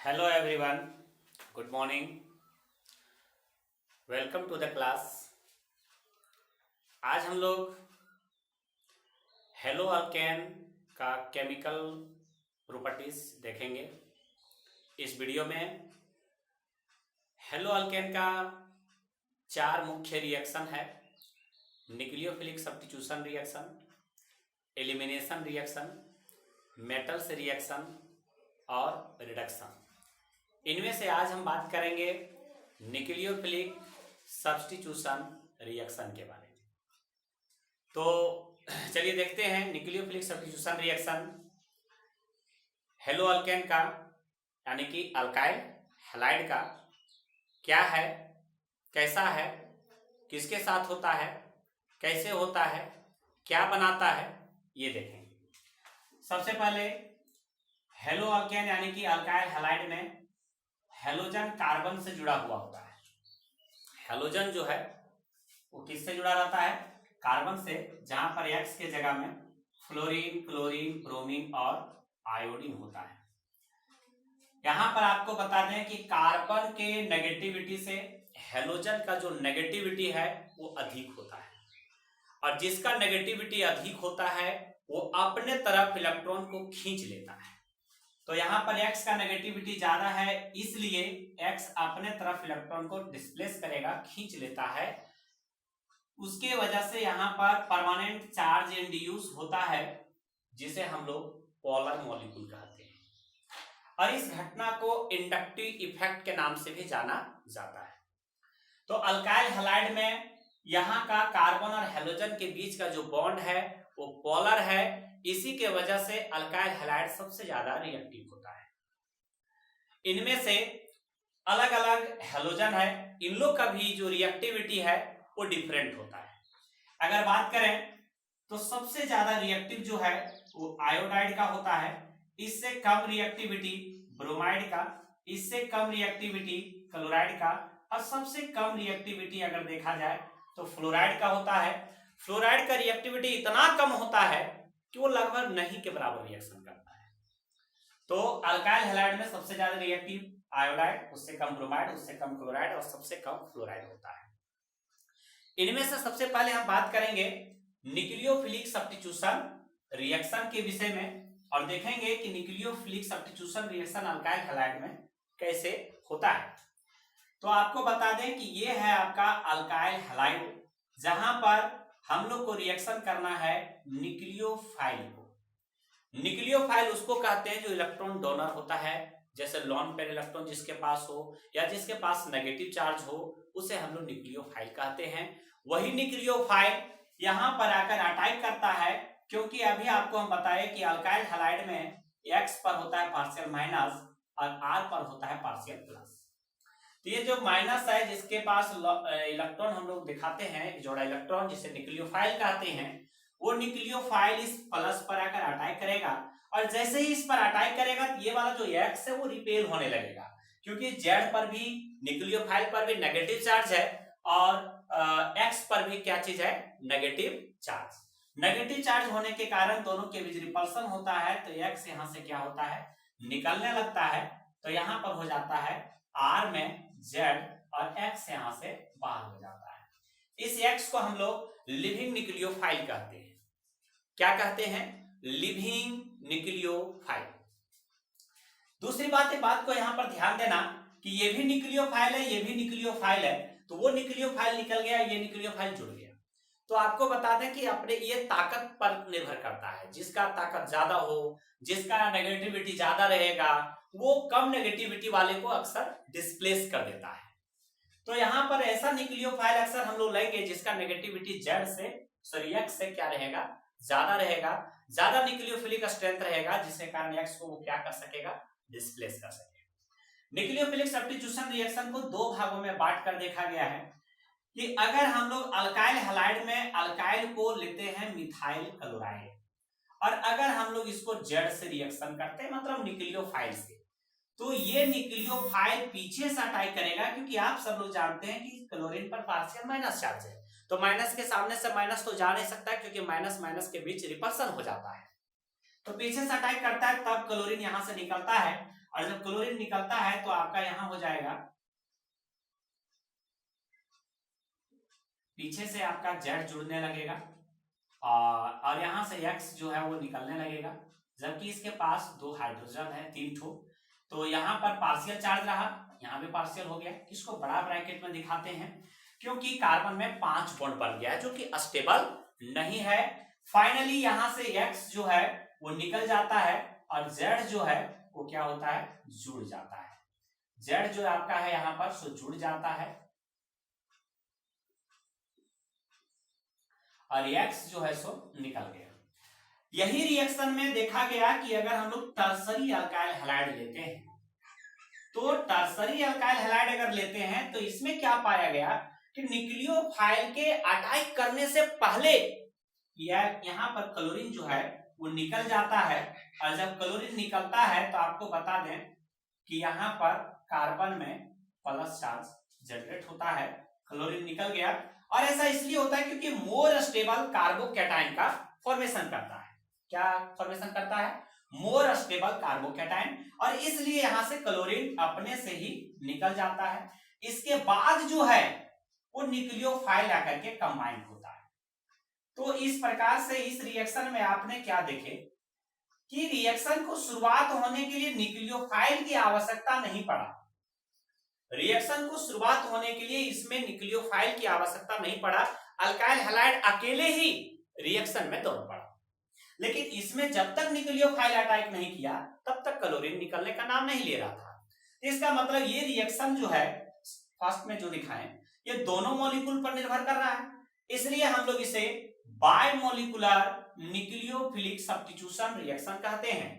Hello everyone, good morning. Welcome to the class. आज हम लोग हेलो अल्केन का केमिकल प्रॉपर्टीज देखेंगे। इस वीडियो में हेलो अल्केन का 4 मुख्य रिएक्शन है: nucleophilic substitution reaction, elimination reaction, metals reaction और रिडक्शन। इनमें से आज हम बात करेंगे न्यूक्लियोफिलिक सब्स्टिट्यूशन रिएक्शन के बारे में। तो चलिए देखते हैं nucleophilic substitution reaction hello alkane का यानी कि अल्काइल हैलाइड का क्या है, कैसा है, किसके साथ होता है, कैसे होता है, क्या बनाता है, ये देखेंगे। सबसे पहले हेलो अल्केन यानी कि अल्काइल हैलाइड में हेलोजन कार्बन से जुड़ा हुआ होता है। हेलोजन जो है वो किससे जुड़ा रहता है? कार्बन से, जहां पर X के जगह में फ्लोरीन, क्लोरीन, ब्रोमीन और आयोडीन होता है। यहां पर आपको बता दें कि कार्बन के नेगेटिविटी से हेलोजन का जो नेगेटिविटी है वो अधिक होता है, और जिसका नेगेटिविटी अधिक होता है वो अपने तरफ इलेक्ट्रॉन को खींच लेता है। तो यहाँ पर X का नेगेटिविटी ज्यादा है, इसलिए X अपने तरफ इलेक्ट्रॉन को डिस्प्लेस करेगा, खींच लेता है। उसके वजह से यहाँ पर परमानेंट चार्ज इंड्यूस होता है, जिसे हम लोग पोलर मॉलिक्यूल कहते हैं, और इस घटना को इंडक्टिव इफेक्ट के नाम से भी जाना जाता है। तो अल्काइल हैलाइड में यहाँ का कार्बन और हेलोजन के बीच का जो बॉन्ड है वो पोलर है, इसी के वजह से अल्काइल हैलाइड सबसे ज्यादा रिएक्टिव होता है। इनमें से अलग अलग हेलोजन है, इन लोग का भी जो रिएक्टिविटी है वो डिफरेंट होता है। अगर बात करें तो सबसे ज्यादा रिएक्टिव जो है वो आयोडाइड का होता है, इससे कम रिएक्टिविटी ब्रोमाइड का, इससे कम रिएक्टिविटी क्लोराइड का, और सबसे कम रिएक्टिविटी अगर देखा जाए तो फ्लोराइड का होता है। फ्लोराइड का रिएक्टिविटी इतना कम होता है कि वो लगभग नहीं के बराबर रिएक्शन करता है। तो अल्काइल हैलाइड में सबसे ज्यादा रिएक्टिव आयोडाइड, उससे कम ब्रोमाइड, उससे कम क्लोराइड और सबसे कम फ्लोराइड होता है। इनमें से सबसे पहले हम बात करेंगे न्यूक्लियोफिलिक सब्स्टिट्यूशन रिएक्शन के विषय में, और देखेंगे कि nucleophilic substitution reaction alkyl halide में कैसे होता है। तो आपको बता दें कि ये है आपका अल्काइल हैलाइड, जहां पर हम लोग को रिएक्शन करना है न्यूक्लियोफाइल को। न्यूक्लियोफाइल उसको कहते हैं जो इलेक्ट्रॉन डोनर होता है, जैसे लॉन पेयर इलेक्ट्रॉन जिसके पास हो या जिसके पास नेगेटिव चार्ज हो, उसे हम लोग न्यूक्लियोफाइल कहते हैं। वही न्यूक्लियोफाइल यहाँ पर आकर अटैक करता है, क्योंकि अभी आपको हम बताए कि अल्काइल हैलाइड में X पर होता है पार्शियल माइनस और R पर होता है पार्शियल प्लस। तो ये जो माइनस है, जिसके पास इलेक्ट्रॉन हम लोग दिखाते हैं, जोड़ा इलेक्ट्रॉन जिसे न्यूक्लियोफाइल कहते हैं, वो न्यूक्लियोफाइल इस प्लस पर आकर अटैक करेगा, और जैसे ही इस पर अटैक करेगा तो ये वाला जो X है वो रिपेल होने लगेगा, क्योंकि Z पर भी, न्यूक्लियोफाइल पर भी नेगेटिव चार्ज है, और X पर भी क्या चीज है? Negative charge. नेगेटिव चार्ज होने के कारण दोनों के बीच रिपल्सन होता है, तो X यहाँ से क्या होता है? निकलने लगता है। तो यहाँ पर हो जाता है R में Z, और X यहाँ से बाहर हो जाता है। इस X को हम लोग लिविंग न्यूक्लियोफाइल कहते हैं। क्या कहते हैं? Living nucleophile. दूसरी बात को यहाँ पर ध्यान देना कि ये भी न्यूक्लियोफाइल है, ये भी न्यूक्लियोफाइल है, तो वो न्यूक्लियोफाइल निकल गया, ये न्यूक्लियोफाइल जुड़ गया। तो आपको बता दें कि अपने ये ताकत पर निर्भर करता है, जिसका ताकत ज्यादा हो, जिसका नेगेटिविटी ज्यादा रहेगा, वो कम नेगेटिविटी वाले को अक्सर डिस्प्लेस कर देता है। तो यहाँ पर ऐसा न्यूक्लियोफाइल अक्सर हम लोग लेंगे जिसका नेगेटिविटी X से क्या रहेगा? ज्यादा रहेगा, ज्यादा न्यूक्लियोफिलिक स्ट्रेंथ रहेगा, जिसके कारण X को वो क्या कर सकेगा? डिस्प्लेस कर सकेगा। न्यूक्लियोफिलिक सब्स्टिट्यूशन रिएक्शन को 2 भागों में बांट कर देखा गया है कि अगर हम लोग अल्काइल हैलाइड में अल्काइल को लेते हैं मिथाइल क्लोराइड, और अगर हम लोग इसको Z से रिएक्शन करते हैं, मतलब न्यूक्लियोफाइल से, तो ये न्यूक्लियोफाइल पीछे से अटैक करेगा, क्योंकि आप सब लोग जानते हैं कि क्लोरीन पर पार्शियल माइनस चार्ज है, तो माइनस के सामने से माइनस तो जा नहीं सकता, क्योंकि माइनस माइनस के बीच रिपल्सन हो जाता है। तो पीछे से अटैक करता है, तब क्लोरीन यहां से निकलता है, और जब क्लोरीन निकलता है तो आपका यहां हो जाएगा, पीछे से आपका Z जुड़ने लगेगा और यहां से X जो है वो निकलने लगेगा, जबकि इसके पास 2 हाइड्रोजन है, 3 ठो, तो यहाँ पर पार्शियल चार्ज रहा, यहाँ पे पार्शियल हो गया। इसको बड़ा ब्रैकेट में दिखाते हैं क्योंकि कार्बन में 5 बॉन्ड बन गया है जो कि स्टेबल नहीं है। फाइनली यहां से X जो है वो निकल जाता है और Z जो है वो क्या होता है, जुड़ जाता है। Z जो आपका है यहाँ पर सो जुड़ जाता है और X जो है सो निकल गया। यही रिएक्शन में देखा गया कि अगर हम लोग टर्सरी अल्काइल हैलाइड लेते हैं, तो टर्सरी अल्काइल हैलाइड अगर लेते हैं तो इसमें क्या पाया गया कि न्यूक्लियोफाइल के अटैक करने से पहले यहाँ पर क्लोरीन जो है वो निकल जाता है, और जब क्लोरीन निकलता है तो आपको बता दें कि यहाँ पर कार्बन में प्लस चार्ज जनरेट होता है, क्लोरीन निकल गया। और ऐसा इसलिए होता है क्योंकि मोर स्टेबल कार्बोकैटायन का फॉर्मेशन करता है। क्या फॉर्मेशन करता है, मोर स्टेबल कार्बोकैटायन, और इसलिए यहां से क्लोरीन अपने से ही निकल जाता है। इसके बाद जो है वो न्यूक्लियोफाइल आकर के कंबाइन होता है। तो इस प्रकार से इस रिएक्शन में आपने क्या देखे कि रिएक्शन को शुरुआत होने के लिए न्यूक्लियोफाइल की आवश्यकता नहीं पड़ा। रिएक्शन को शुरुआत होने के लिए इसमें न्यूक्लियोफाइल की आवश्यकता नहीं पड़ा, अल्काइल हैलाइड अकेले ही रिएक्शन में दौड़ पड़ा। लेकिन इसमें जब तक न्यूक्लियोफाइल अटैक नहीं किया तब तक क्लोरीन निकलने का नाम नहीं ले रहा था। इसका मतलब ये रिएक्शन जो है फर्स्ट में जो दिखाएं ये दोनों मॉलिक्यूल पर निर्भर कर रहा है, इसलिए हम लोग इसे बायमोलिकुलर न्यूक्लियोफिलिक सब्स्टिट्यूशन रिएक्शन कहते हैं।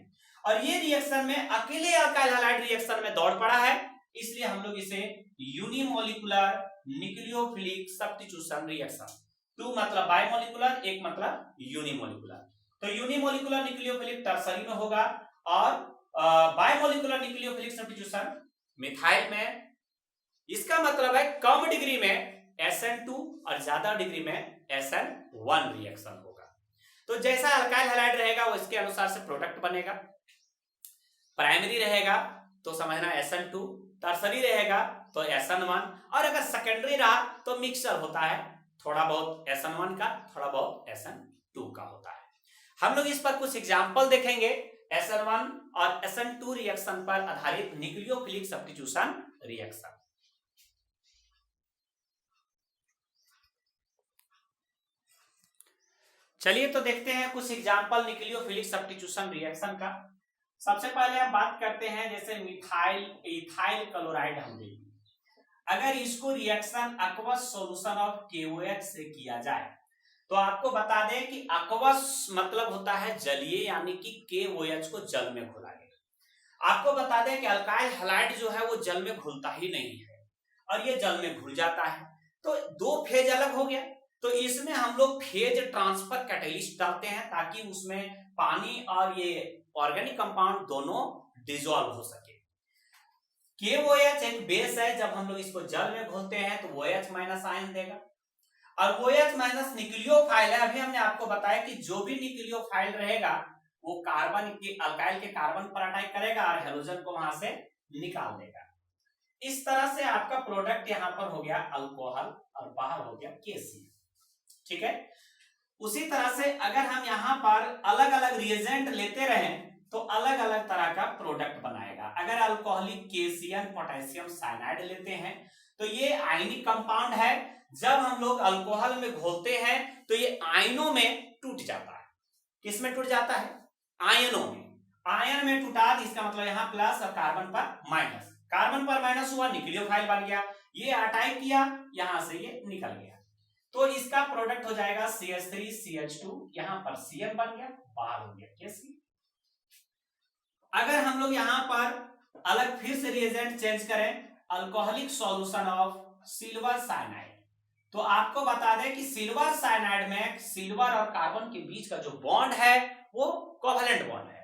और ये रिएक्शन में अकेले अल्काइल हैलाइड रिएक्शन में दौड़ पड़ा है, इसलिए हम लोग इसे यूनिमोलिकुलर न्यूक्लियोफिलिक सब्स्टिट्यूशन रिएक्शन, 2 मतलब बायमोलिकुलर, 1 मतलब यूनिमोलिकुलर, तो यूनिमोलिकुलर न्यूक्लियोफिलिक टर्सरी में होगा और बायमोलिकुलर न्यूक्लियोफिलिक सब्स्टिट्यूशन मिथाइल में। इसका मतलब है कम डिग्री में SN2 और ज्यादा डिग्री में SN1 रिएक्शन होगा। तो जैसा अल्काइल हैलाइड रहेगा वो इसके अनुसार से प्रोडक्ट बनेगा। प्राइमरी रहेगा तो समझना SN2, टर्सरी रहेगा तो SN1, और अगर सेकेंडरी रहा तो मिक्सचर होता है, थोड़ा बहुत SN1 का, थोड़ा बहुत SN2 का होता है। हम लोग इस पर कुछ एग्जाम्पल देखेंगे SN1 और SN2 रिएक्शन पर आधारित न्यूक्लियोफिलिक सब्स्टिट्यूशन रिएक्शन। चलिए तो देखते हैं कुछ एग्जाम्पल न्यूक्लियोफिलिक सब्स्टिट्यूशन रिएक्शन का। सबसे पहले हम बात करते हैं जैसे मिथाइल इथाइल क्लोराइड हम देखें, अगर इसको reaction aqueous solution of KOH से किया जाए तो आपको बता दें कि एक्वस मतलब होता है जलीय, यानी कि KOH को जल में घुला देगा। आपको बता दें कि अल्काइल हैलाइड जो है वो जल में घुलता ही नहीं है और ये जल में घुल जाता है, तो 2 फेज अलग हो गया। तो इसमें हम लोग फेज ट्रांसफर कैटलिस्ट डालते हैं ताकि उसमें पानी और ये ऑर्गेनिक कंपाउंड दोनों डिसॉल्व हो सके। KOH एक बेस है, जब हम लोग इसको जल में घोलते हैं तो OH माइनस आयन देगा, और OH माइनस न्यूक्लियोफाइल है। अभी हमने आपको बताया कि जो भी न्यूक्लियोफाइल रहेगा वो कार्बन के अल्काइल के कार्बन पर अटैक करेगा और हेलोजन को वहां से निकाल देगा। इस तरह से आपका प्रोडक्ट यहां पर हो गया अल्कोहल और बाहर हो गया KCl, ठीक है। उसी तरह से अगर हम यहाँ पर अलग अलग रिएजेंट लेते रहें तो अलग अलग तरह का प्रोडक्ट बनाएगा। अगर अल्कोहलिक KCN पोटेशियम साइनाइड लेते हैं तो ये आयनिक कंपाउंड है, जब हम लोग अल्कोहल में घोलते हैं तो ये आयनों में टूट जाता है। किस में टूट जाता है? आयनों में। आयन में टूटा, इसका मतलब यहाँ प्लस और कार्बन पर माइनस, कार्बन पर माइनस हुआ, न्यूक्लियोफाइल बन गया, ये अटैक किया, यहां से ये निकल गया, तो इसका प्रोडक्ट हो जाएगा CH3CH2, यहां पर CN बन गया, बाहर हो गया KC। अगर हम लोग यहां पर अलग फिर से रिएजेंट चेंज करें, alcoholic solution of silver cyanide, तो आपको बता दें कि सिल्वर साइनाइड में सिल्वर और कार्बन के बीच का जो बॉन्ड है वो कोवेलेंट बॉन्ड है।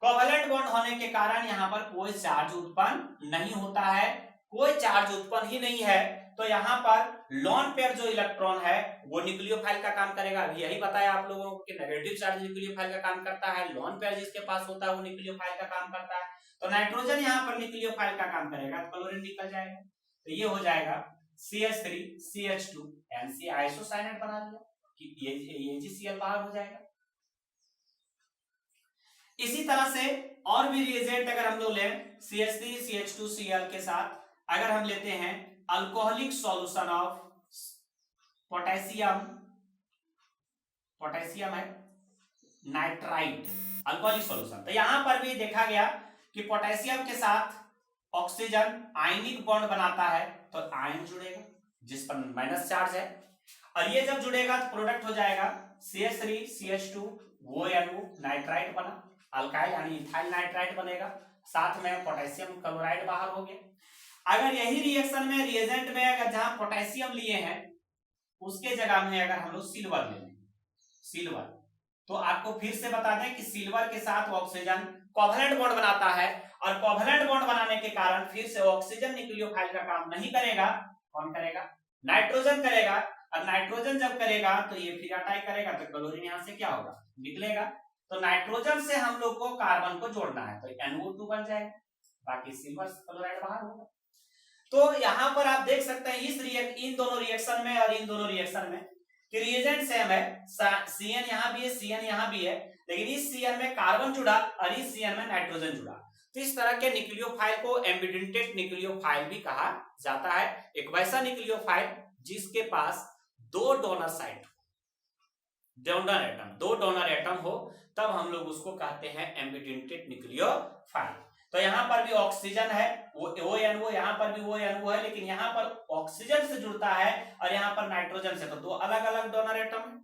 कोवेलेंट बॉन्ड होने के कारण यहां पर कोई चार्ज उत्पन्न नहीं होता है, कोई चार्ज उत्पन्न ही नहीं है, तो यहाँ पर लोन पेयर जो इलेक्ट्रॉन है वो न्यूक्लियोफाइल का काम करेगा। अभी यही बताया आप लोगों को कि नेगेटिव चार्ज न्यूक्लियोफाइल का काम करता है, लोन पेयर जिसके पास होता है वो न्यूक्लियोफाइल का काम करता है। तो नाइट्रोजन यहाँ पर न्यूक्लियोफाइल का काम करेगा तो क्लोरीन निकल जाएगा, तो ये हो जाएगा CH3 CH2 NC आइसोसाइनेट बना दिया कि ये AgCl बाहर हो जाएगा। इसी तरह से और भी रिएजेंट अगर हम लोग लें CH3 CH2 Cl के साथ अगर हम लेते हैं अल्कोहलिक सॉल्यूशन ऑफ पोटेशियम है नाइट्राइट अल्कोहलिक सॉल्यूशन, तो यहां पर भी देखा गया कि पोटेशियम के साथ ऑक्सीजन आयनिक बॉन्ड बनाता है तो आयन जुड़ेगा जिस पर माइनस चार्ज है, और ये जब जुड़ेगा तो प्रोडक्ट हो जाएगा CH3 CH2 ONO नाइट्राइट बना, अल्काइल यानी इथाइल नाइट्राइट बनेगा, साथ में पोटेशियम क्लोराइड बाहर हो गया। अगर यही रिएक्शन में रिएजेंट में अगर जहां पोटेशियम लिए हैं उसके जगह में अगर हम लोग सिल्वर ले लें, सिल्वर, तो आपको फिर से बता दें कि सिल्वर के साथ ऑक्सीजन कोवैलेंट बॉन्ड बनाता है, और कोवैलेंट बॉन्ड बनाने के कारण फिर से ऑक्सीजन न्यूक्लियोफाइल का काम नहीं करेगा, कौन करेगा? नाइट्रोजन करेगा, और नाइट्रोजन जब करेगा तो ये फिर अटैक करेगा तो क्लोरीन यहां से क्या होगा? निकलेगा। तो नाइट्रोजन से हम लोग को कार्बन को जोड़ना है तो NO2 बन जाएगा, बाकी सिल्वर क्लोराइड बाहर होगा। तो यहां पर आप देख सकते हैं इन दोनों रिएक्शन में और इन दोनों रिएक्शन में कि रिएजेंट सेम है, CN यहां भी है CN यहां भी है, लेकिन इस CN में कार्बन जुड़ा और इस CN में नाइट्रोजन जुड़ा। तो इस तरह के न्यूक्लियोफाइल को एम्बिडेंटेड न्यूक्लियोफाइल भी कहा जाता है। एक वैसा न्यूक्लियोफाइल जिसके पास दो डोनर साइट दो डोनर एटम हो तब हम लोग उसको कहते हैं एम्बिडेंटेड न्यूक्लियोफाइल। तो यहां पर भी ऑक्सीजन है, ONO, यहां पर भी ONO है, लेकिन यहां पर ऑक्सीजन से जुड़ता है और यहां पर नाइट्रोजन से, तो दो अलग अलग डोनर एटम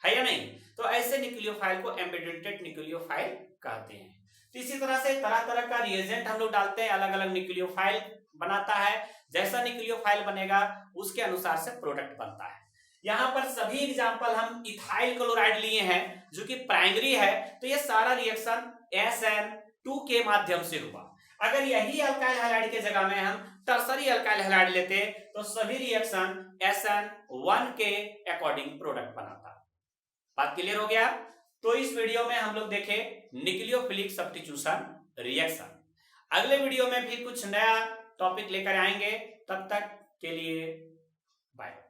है या नहीं? तो ऐसे न्यूक्लियोफाइल को एम्बिडेंटेड न्यूक्लियोफाइल कहते हैं। तो इसी तरह से तरह तरह का रिएजेंट हम लोग डालते हैं, अलग अलग न्यूक्लियोफाइल बनाता है, जैसा न्यूक्लियोफाइल बनेगा उसके अनुसार से प्रोडक्ट बनता है। यहां पर सभी एग्जांपल हम इथाइल क्लोराइड लिए हैं जो कि प्राइमरी है, तो ये सारा रिएक्शन SN2 के माध्यम से हुआ। अगर यही अल्काइल हैलाइड के जगह में हम टर्सरी अल्काइल हैलाइड लेते तो सभी रिएक्शन SN1 के अकॉर्डिंग प्रोडक्ट बनाता। बात क्लियर हो गया? तो इस वीडियो में हम लोग देखे न्यूक्लियोफिलिक सब्स्टिट्यूशन रिएक्शन। अगले वीडियो में भी कुछ नया टॉपिक लेकर आएंगे, तब तक के लिए बाय।